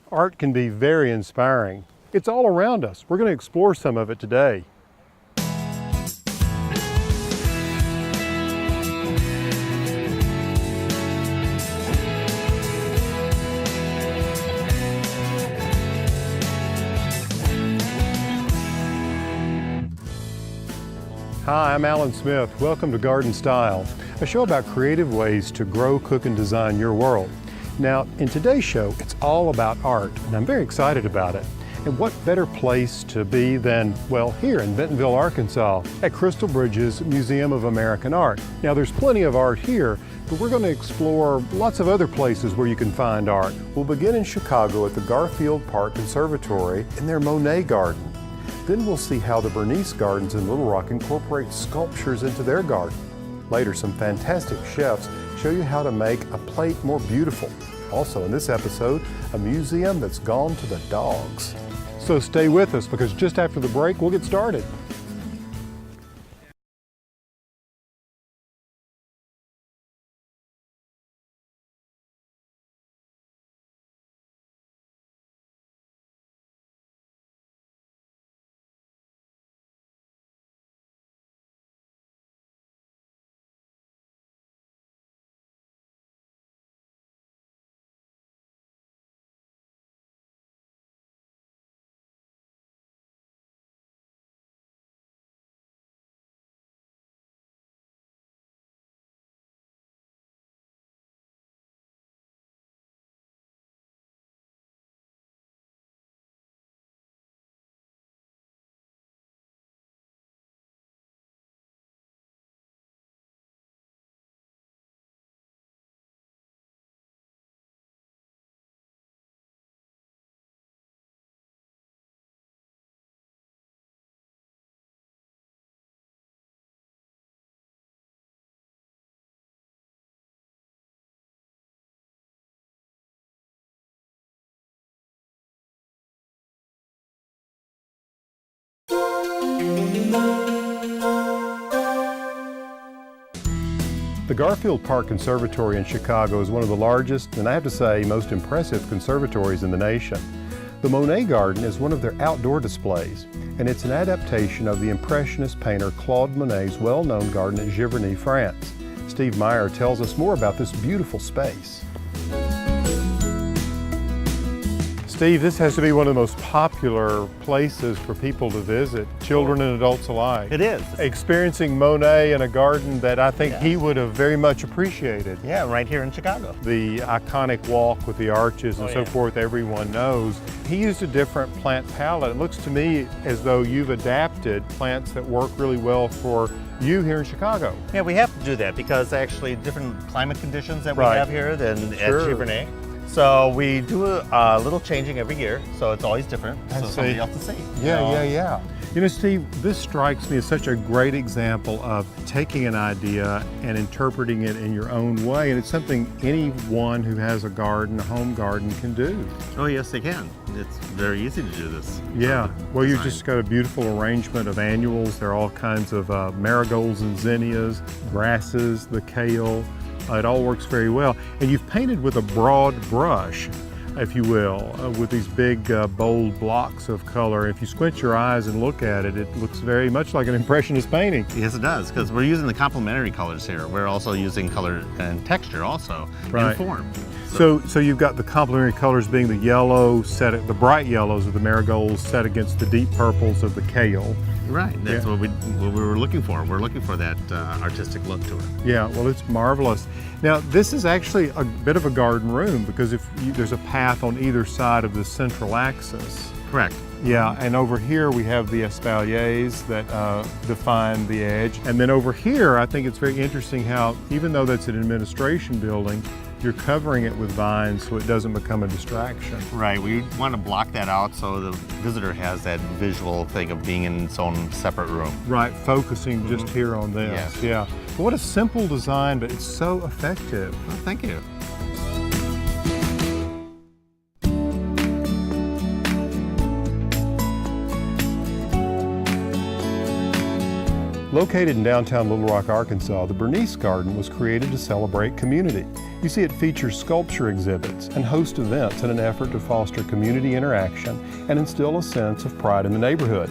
Art can be very inspiring. It's all around us. We're going to explore some of it today. Hi, I'm Alan Smith. Welcome to Garden Style, a show about creative ways to grow, cook, and design your world. Now, in today's show, it's all about art, and I'm very excited about it. And what better place to be than, well, here in Bentonville, Arkansas, at Crystal Bridge's Museum of American Art. Now, there's plenty of art here, but we're going to explore lots of other places where you can find art. We'll begin in Chicago at the Garfield Park Conservatory in their Monet Garden. Then we'll see how the Bernice Gardens in Little Rock incorporate sculptures into their garden. Later, some fantastic chefs show you how to make a plate more beautiful. Also in this episode, a museum that's gone to the dogs. So stay with us because just after the break, we'll get started. The Garfield Park Conservatory in Chicago is one of the largest, and I have to say, most impressive conservatories in the nation. The Monet Garden is one of their outdoor displays, and it's an adaptation of the Impressionist painter Claude Monet's well-known garden at Giverny, France. Steve Meyer tells us more about this beautiful space. Steve, this has to be one of the most popular places for people to visit, children and adults alike. It is. Experiencing Monet in a garden that I think he would have very much appreciated. Yeah, right here in Chicago. The iconic walk with the arches and so forth, everyone knows. He used a different plant palette. It looks to me as though you've adapted plants that work really well for you here in Chicago. Yeah, we have to do that because actually different climate conditions that we have here than at Giverny. So we do a little changing every year, so it's always different, so somebody else to see. Yeah. You know, Steve, this strikes me as such a great example of taking an idea and interpreting it in your own way, and it's something anyone who has a garden, a home garden, can do. Oh, yes, they can. It's very easy to do this. Yeah, well, you've just got a beautiful arrangement of annuals. There are all kinds of marigolds and zinnias, grasses, the kale. It all works very well. And you've painted with a broad brush, if you will, with these big, bold blocks of color. If you squint your eyes and look at it, it looks very much like an Impressionist painting. Yes, it does, because we're using the complementary colors here. We're also using color and texture also, and form. So you've got the complementary colors being the yellow, the bright yellows of the marigolds set against the deep purples of the kale. Right, that's what we were looking for. We're looking for that artistic look to it. Yeah, well, it's marvelous. Now, this is actually a bit of a garden room because there's a path on either side of the central axis. Correct. Yeah, and over here we have the espaliers that define the edge. And then over here, I think it's very interesting how, even though that's an administration building, you're covering it with vines so it doesn't become a distraction. Right, we want to block that out so the visitor has that visual thing of being in its own separate room. Right, focusing just here on this. Yes. Yeah. But what a simple design, but it's so effective. Well, thank you. Located in downtown Little Rock, Arkansas, the Bernice Garden was created to celebrate community. You see, it features sculpture exhibits and host events in an effort to foster community interaction and instill a sense of pride in the neighborhood.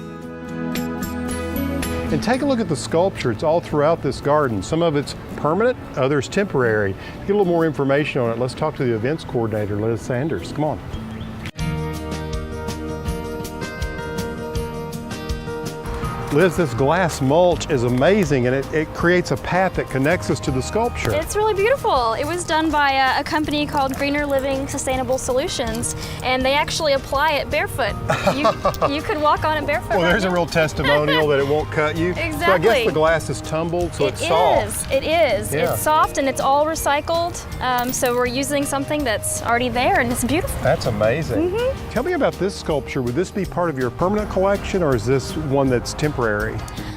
And take a look at the sculpture. It's all throughout this garden. Some of it's permanent, others temporary. To get a little more information on it, let's talk to the events coordinator, Liz Sanders. Come on. Liz, this glass mulch is amazing, and it creates a path that connects us to the sculpture. It's really beautiful. It was done by a company called Greener Living Sustainable Solutions, and they actually apply it barefoot. You could walk on it barefoot. Well, there's a real testimonial that it won't cut you. Exactly. So I guess the glass is tumbled, so it's soft. It is. Yeah. It's soft and it's all recycled. So we're using something that's already there, and it's beautiful. That's amazing. Tell me about this sculpture. Would this be part of your permanent collection, or is this one that's temporary?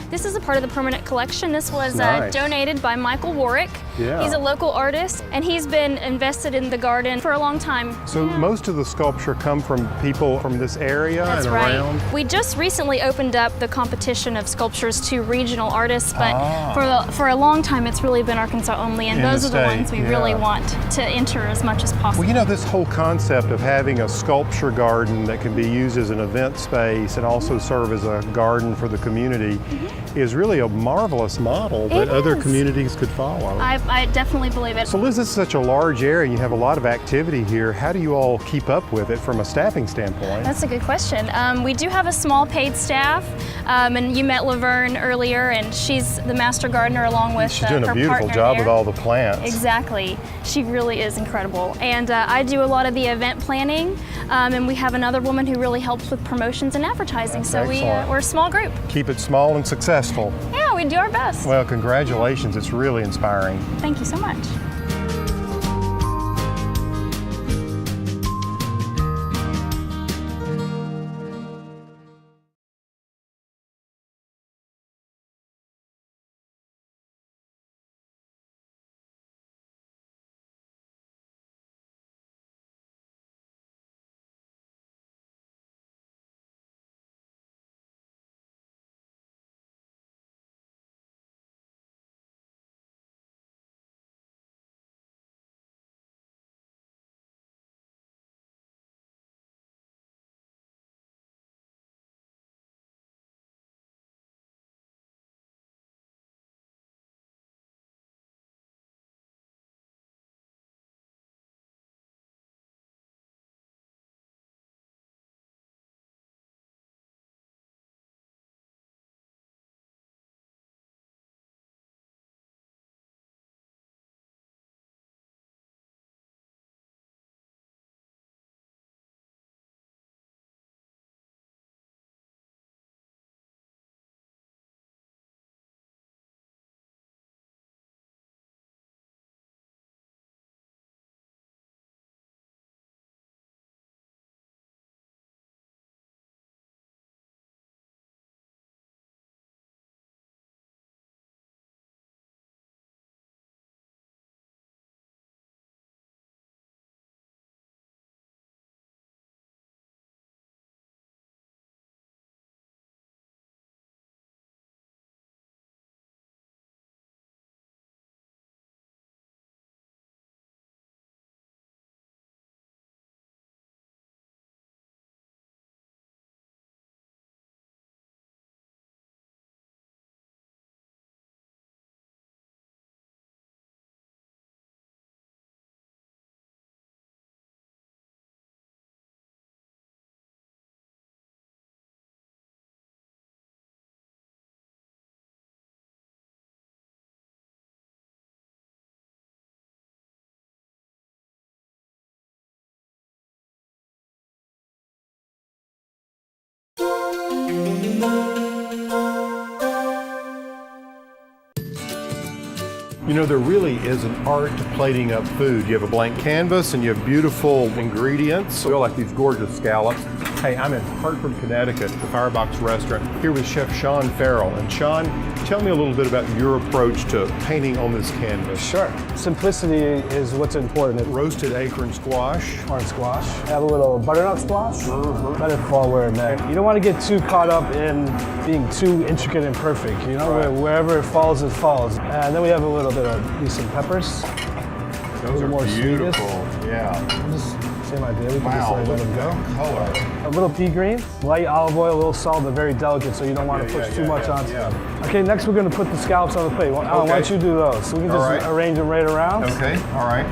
This is a part of the permanent collection. This was nice. Donated by Michael Warwick. Yeah. He's a local artist, and he's been invested in the garden for a long time. So most of the sculpture come from people from this area That's and right. around? We just recently opened up the competition of sculptures to regional artists, but for a long time it's really been Arkansas only, and those are the ones we really want to enter as much as possible. Well, you know, this whole concept of having a sculpture garden that can be used as an event space and also serve as a garden for the community is really a marvelous model that other communities could follow. I definitely believe it. So Liz, this is such a large area and you have a lot of activity here. How do you all keep up with it from a staffing standpoint? That's a good question. We do have a small paid staff, and you met Laverne earlier, and she's the master gardener along with She's doing her a beautiful partner job there. with all the plants. Exactly. She really is incredible. And I do a lot of the event planning, and we have another woman who really helps with promotions and advertising. That's so we're a small group. Keep it small and successful. Yeah, we do our best. Well, congratulations. It's really inspiring. Thank you so much. You know, there really is an art to plating up food. You have a blank canvas and you have beautiful ingredients. I feel like these gorgeous scallops. Hey, I'm in Hartford, Connecticut, the Firebox Restaurant, here with Chef Sean Farrell. And Sean, tell me a little bit about your approach to painting on this canvas. Sure. Simplicity is what's important. Roasted acorn squash. Orange squash. Have a little butternut squash. Let it fall where it may. You don't want to get too caught up in being too intricate and perfect. You know, Right. wherever it falls, it falls. And then we have a little bit of decent peppers. Those are more beautiful. sweetness. Yeah. Just same idea. We can Wow, just let them go. color. A little pea green, light olive oil, a little salt, but very delicate, so you don't want to push too much onto them. Okay, next we're going to put the scallops on the plate. Well, Alan, why don't you do those? So we can just arrange them right around. Okay, all right.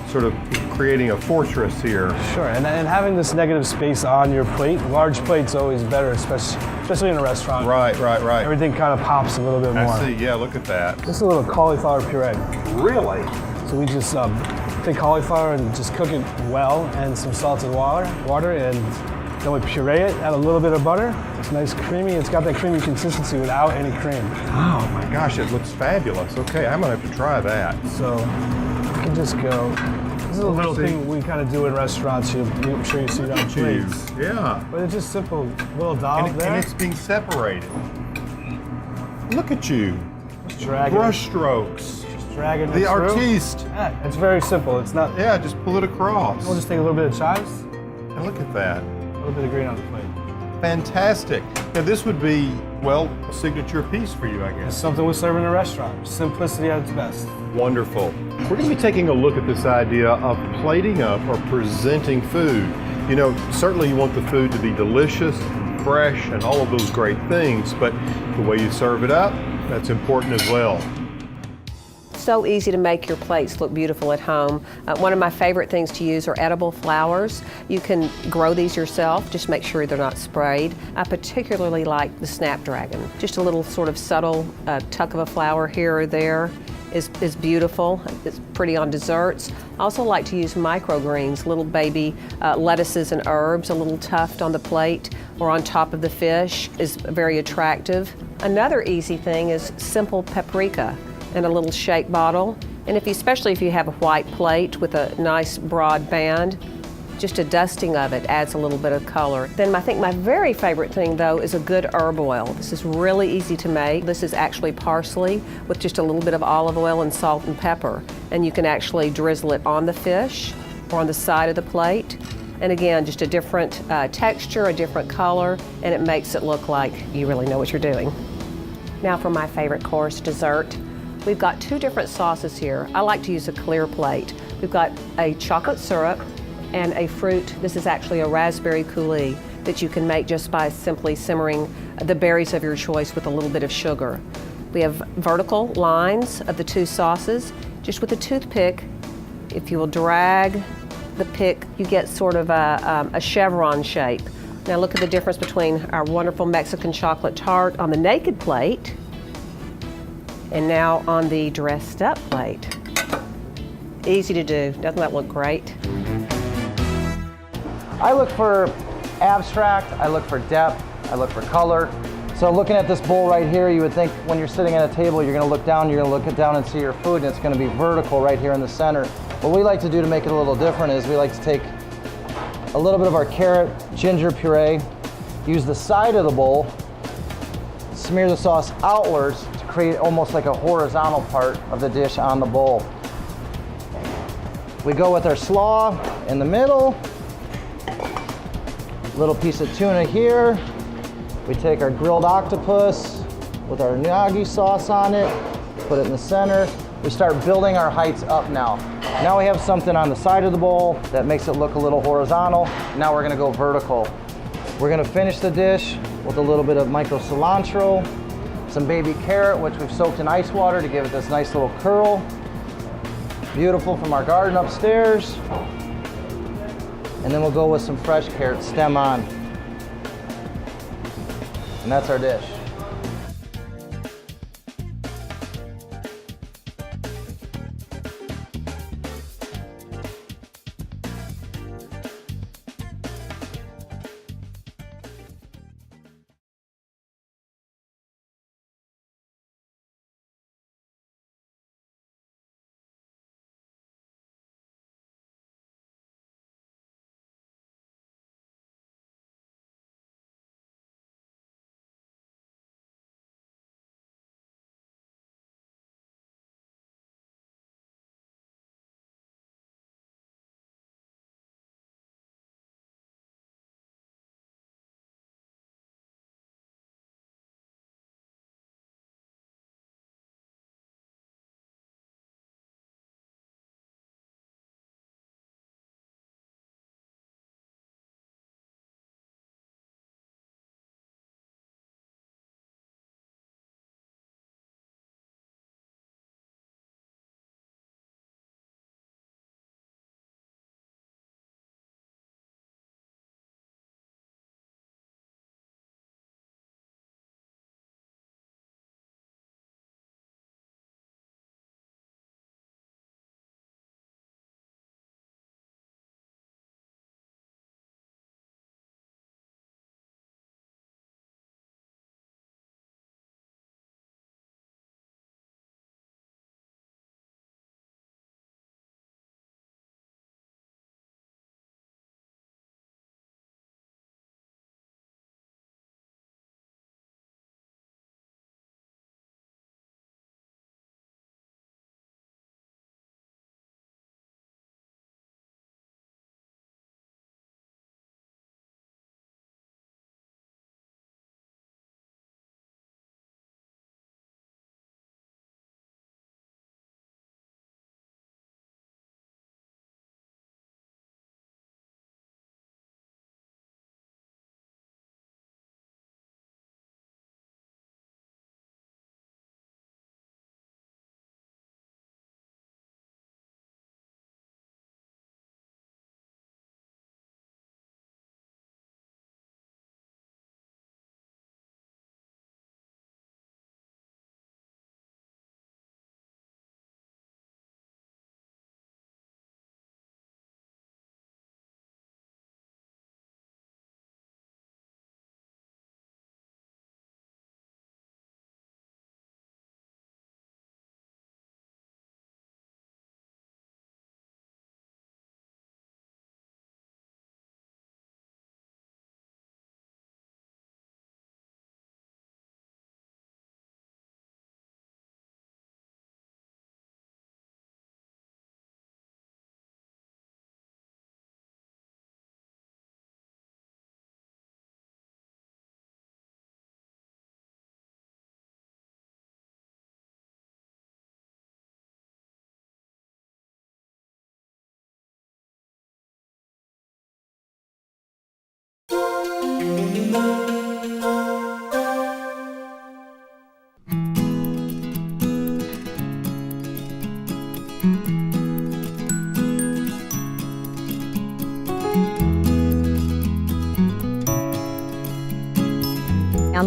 Sort of creating a fortress here. Sure, and having this negative space on your plate, large plate's always better, especially in a restaurant. Right. Everything kind of pops a little bit more. I see, yeah, look at that. This is a little cauliflower puree. Really? So we just take cauliflower and just cook it well and some salted water, and then we puree it, add a little bit of butter. It's nice creamy. It's got that creamy consistency without any cream. Oh my gosh, it looks fabulous. Okay, I'm gonna have to try that. So you can just go. This is a little thing we kind of do in restaurants. I'm sure you see it on plates. Yeah. But it's just simple, little dollop there. And it's being separated. Look at you. Just drag it. Brush strokes. Dragging The it through. artiste. Yeah, it's very simple. It's not. Yeah, just pull it across. We'll just take a little bit of chives, And look at that. a little bit of green on the plate. Fantastic. Now this would be, well, a signature piece for you, I It's guess. something we serve in a restaurant. Simplicity at its best. Wonderful. We're going to be taking a look at this idea of plating up or presenting food. You know, certainly you want the food to be delicious, and fresh, and all of those great things, but the way you serve it up, that's important as well. So easy to make your plates look beautiful at home. One of my favorite things to use are edible flowers. You can grow these yourself, just make sure they're not sprayed. I particularly like the snapdragon. Just a little sort of subtle tuck of a flower here or there is beautiful. It's pretty on desserts. I also like to use microgreens, little baby lettuces and herbs, a little tuft on the plate or on top of the fish is very attractive. Another easy thing is simple paprika in a little shake bottle. And especially if you have a white plate with a nice broad band, just a dusting of it adds a little bit of color. Then I think my very favorite thing though is a good herb oil. This is really easy to make. This is actually parsley with just a little bit of olive oil and salt and pepper. And you can actually drizzle it on the fish or on the side of the plate. And again, just a different texture, a different color, and it makes it look like you really know what you're doing. Now for my favorite course, dessert. We've got two different sauces here. I like to use a clear plate. We've got a chocolate syrup and a fruit. This is actually a raspberry coulis that you can make just by simply simmering the berries of your choice with a little bit of sugar. We have vertical lines of the two sauces. Just with a toothpick, if you will drag the pick, you get sort of a chevron shape. Now look at the difference between our wonderful Mexican chocolate tart on the naked plate and now on the dressed up plate. Easy to do, doesn't that look great? I look for abstract, I look for depth, I look for color. So looking at this bowl right here, you would think when you're sitting at a table, you're gonna look down, you're gonna look it down and see your food, and it's gonna be vertical right here in the center. What we like to do to make it a little different is we like to take a little bit of our carrot ginger puree, use the side of the bowl, smear the sauce outwards to create almost like a horizontal part of the dish on the bowl. We go with our slaw in the middle, little piece of tuna here. We take our grilled octopus with our unagi sauce on it, put it in the center. We start building our heights up now. Now we have something on the side of the bowl that makes it look a little horizontal. Now we're gonna go vertical. We're gonna finish the dish with a little bit of micro cilantro, some baby carrot, which we've soaked in ice water to give it this nice little curl. Beautiful from our garden upstairs. And then we'll go with some fresh carrot stem on. And that's our dish. I'm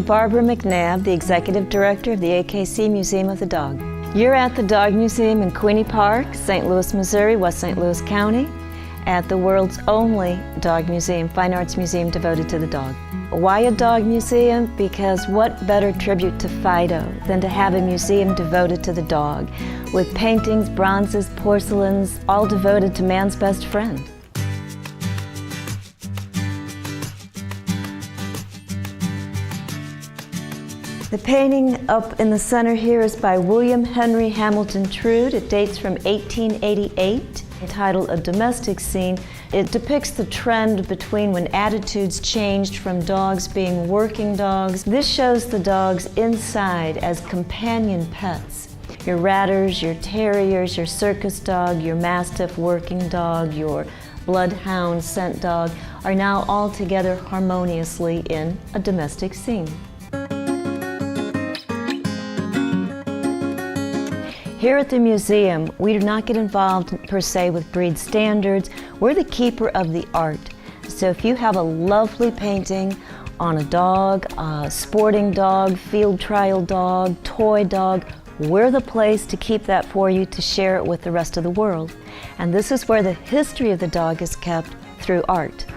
Barbara McNabb, the Executive Director of the AKC Museum of the Dog. You're at the Dog Museum in Queenie Park, St. Louis, Missouri, West St. Louis County, at the world's only dog museum, fine arts museum devoted to the dog. Why a dog museum? Because what better tribute to Fido than to have a museum devoted to the dog, with paintings, bronzes, porcelains, all devoted to man's best friend. The painting up in the center here is by William Henry Hamilton Trude. It dates from 1888, entitled A Domestic Scene. It depicts the trend between when attitudes changed from dogs being working dogs. This shows the dogs inside as companion pets. Your ratters, your terriers, your circus dog, your mastiff working dog, your bloodhound scent dog are now all together harmoniously in a domestic scene. Here at the museum, we do not get involved per se with breed standards. We're the keeper of the art. So if you have a lovely painting on a dog, a sporting dog, field trial dog, toy dog, we're the place to keep that for you to share it with the rest of the world. And this is where the history of the dog is kept through art.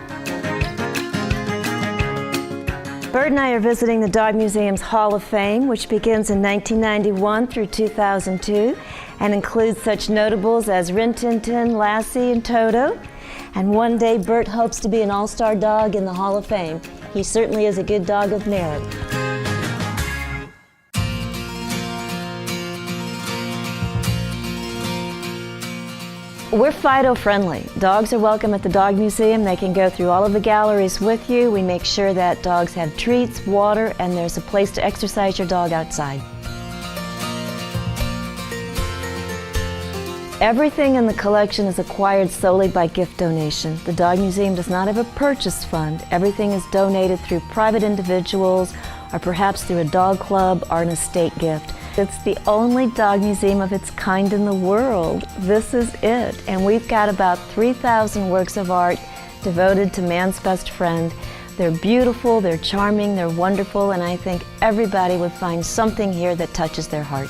Bert and I are visiting the Dog Museum's Hall of Fame, which begins in 1991 through 2002 and includes such notables as Rin Tin Tin, Lassie, and Toto. And one day Bert hopes to be an all-star dog in the Hall of Fame. He certainly is a good dog of merit. We're Fido friendly. Dogs are welcome at the Dog Museum. They can go through all of the galleries with you. We make sure that dogs have treats, water, and there's a place to exercise your dog outside. Everything in the collection is acquired solely by gift donation. The Dog Museum does not have a purchase fund. Everything is donated through private individuals or perhaps through a dog club or an estate gift. It's the only dog museum of its kind in the world. This is it. And we've got about 3,000 works of art devoted to man's best friend. They're beautiful, they're charming, they're wonderful, and I think everybody would find something here that touches their heart.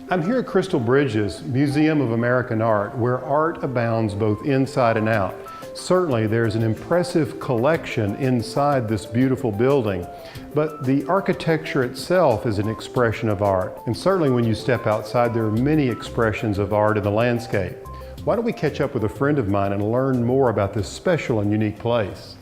I'm here at Crystal Bridges Museum of American Art, where art abounds both inside and out. Certainly there's an impressive collection inside this beautiful building, but the architecture itself is an expression of art. And certainly when you step outside, there are many expressions of art in the landscape. Why don't we catch up with a friend of mine and learn more about this special and unique place?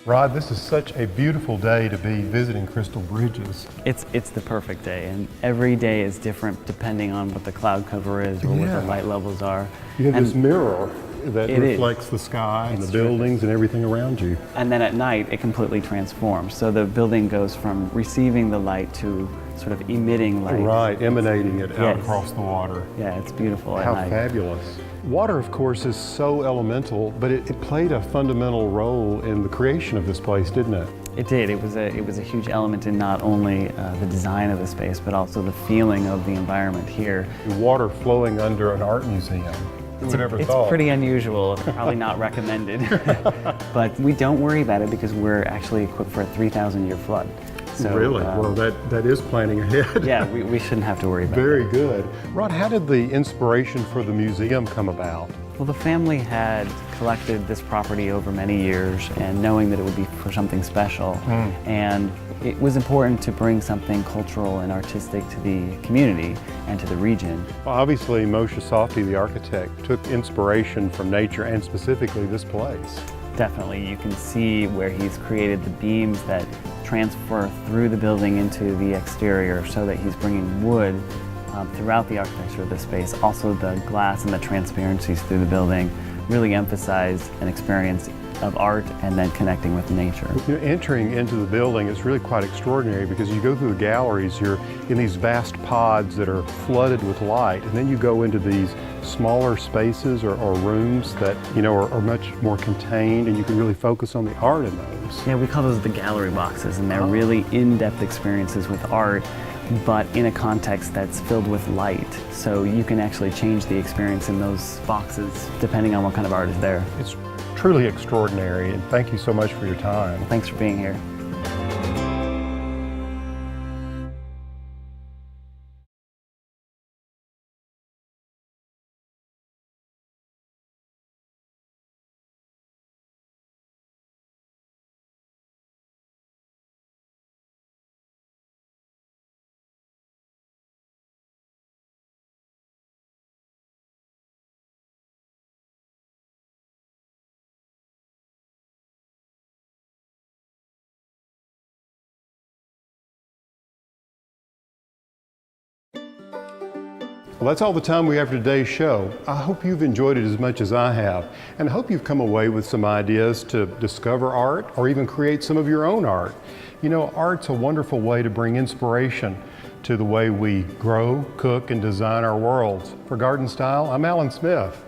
Rod, this is such a beautiful day to be visiting Crystal Bridges. It's the perfect day, and every day is different depending on what the cloud cover is or what the light levels are. You have this mirror that reflects the sky and the buildings and everything around you. And then at night, it completely transforms. So the building goes from receiving the light to sort of emitting light. Right, emanating it out across the water. Yeah, it's beautiful at night. How fabulous. Water, of course, is so elemental, but it played a fundamental role in the creation of this place, didn't it? It did. It was a huge element in not only the design of the space, but also the feeling of the environment here. Water flowing under an art museum. Who would ever thought? It's pretty unusual, probably not recommended. But we don't worry about it because we're actually equipped for a 3,000-year flood. So, really? Well, that is planning ahead. Yeah, we shouldn't have to worry about it. Very good. Rod, how did the inspiration for the museum come about? Well, the family had collected this property over many years, and knowing that it would be for something special, and it was important to bring something cultural and artistic to the community and to the region. Well, obviously, Moshe Safdie, the architect, took inspiration from nature and specifically this place. Definitely. You can see where he's created the beams that transfer through the building into the exterior, so that he's bringing wood throughout the architecture of the space. Also, the glass and the transparencies through the building really emphasize an experience of art and then connecting with nature. You know, entering into the building is really quite extraordinary because you go through the galleries, you're in these vast pods that are flooded with light, and then you go into these smaller spaces or rooms that, you know, are much more contained, and you can really focus on the art in those. Yeah, we call those the gallery boxes, and they're really in-depth experiences with art, but in a context that's filled with light. So you can actually change the experience in those boxes depending on what kind of art is there. It's truly extraordinary, and thank you so much for your time. Well, thanks for being here. Well, that's all the time we have for today's show. I hope you've enjoyed it as much as I have, and I hope you've come away with some ideas to discover art or even create some of your own art. You know, art's a wonderful way to bring inspiration to the way we grow, cook, and design our worlds. For Garden Style, I'm Alan Smith.